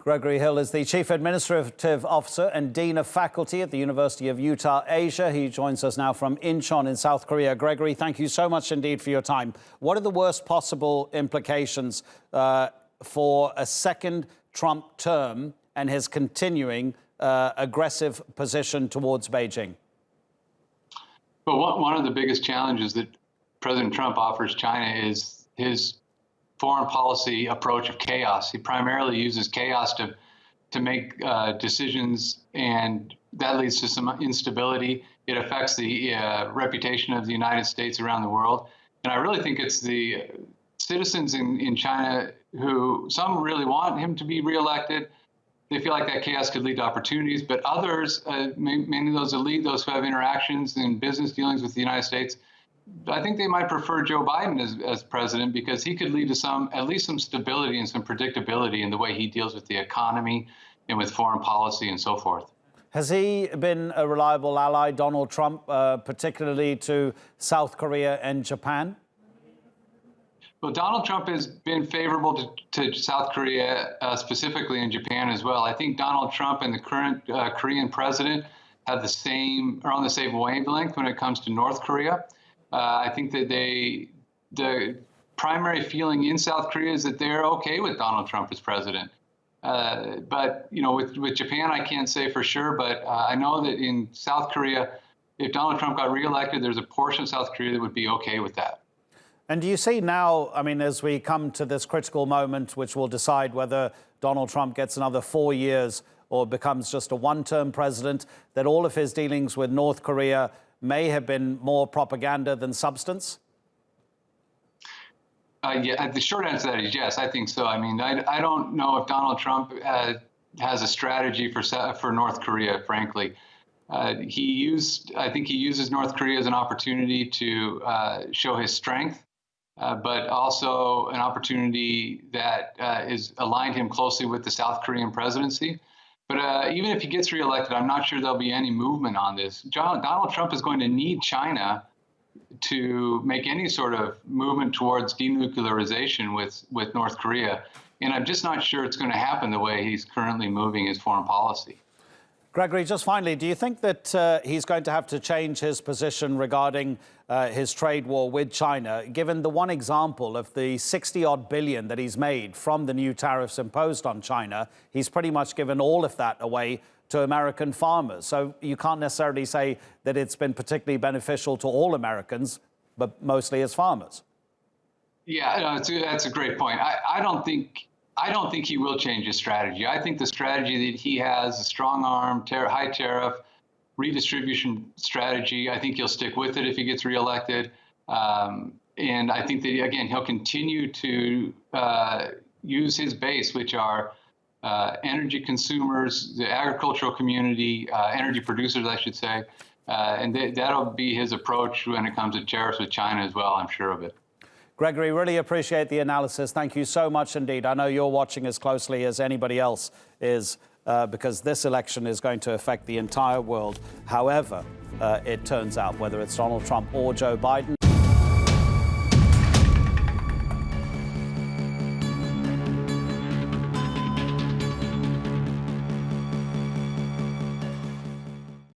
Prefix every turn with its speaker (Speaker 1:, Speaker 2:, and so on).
Speaker 1: Gregory Hill is the Chief Administrative Officer and Dean of Faculty at the University of Utah, Asia. He joins us now from Incheon in South Korea. Gregory, thank you so much indeed for your time. What are the worst possible implications for a second Trump term and his continuing aggressive position towards Beijing?
Speaker 2: Well, one of the biggest challenges that President Trump offers China is his foreign policy approach of chaos. He primarily uses chaos to make decisions, and that leads to some instability. It affects the reputation of the United States around the world. And I really think it's the citizens in China who, some really want him to be reelected. They feel like that chaos could lead to opportunities, but others, mainly those elite, those who have interactions in business dealings with the United States, I think they might prefer Joe Biden as president, because he could lead to at least some stability and some predictability in the way he deals with the economy and with foreign policy and so forth.
Speaker 1: Has he been a reliable ally, Donald Trump, particularly to South Korea and Japan?
Speaker 2: Well, Donald Trump has been favorable to South Korea, specifically in Japan as well. I think Donald Trump and the current Korean president are on the same wavelength when it comes to North Korea. I think that the primary feeling in South Korea is that they're okay with Donald Trump as president. But, you know, with Japan, I can't say for sure, but I know that in South Korea, if Donald Trump got reelected, there's a portion of South Korea that would be okay with that.
Speaker 1: And do you see now, I mean, as we come to this critical moment, which will decide whether Donald Trump gets another 4 years or becomes just a one-term president, that all of his dealings with North Korea may have been more propaganda than substance?
Speaker 2: Yeah, the short answer to that is yes, I think so. I mean, I don't know if Donald Trump has a strategy for North Korea, frankly. I think he uses North Korea as an opportunity to show his strength, but also an opportunity that is aligned him closely with the South Korean presidency. But even if he gets reelected, I'm not sure there'll be any movement on this. Donald Trump is going to need China to make any sort of movement towards denuclearization with North Korea. And I'm just not sure it's going to happen the way he's currently moving his foreign policy.
Speaker 1: Gregory, just finally, do you think that he's going to have to change his position regarding his trade war with China, given the one example of the 60-odd billion that he's made from the new tariffs imposed on China? He's pretty much given all of that away to American farmers. So you can't necessarily say that it's been particularly beneficial to all Americans, but mostly as farmers.
Speaker 2: Yeah, no, that's a great point. I don't think he will change his strategy. I think the strategy that he has, a strong arm, high tariff, redistribution strategy, I think he'll stick with it if he gets reelected. And I think that, again, he'll continue to use his base, which are energy consumers, the agricultural community, energy producers, I should say. And that'll be his approach when it comes to tariffs with China as well, I'm sure of it.
Speaker 1: Gregory, really appreciate the analysis. Thank you so much indeed. I know you're watching as closely as anybody else is, because this election is going to affect the entire world, however it turns out, whether it's Donald Trump or Joe Biden.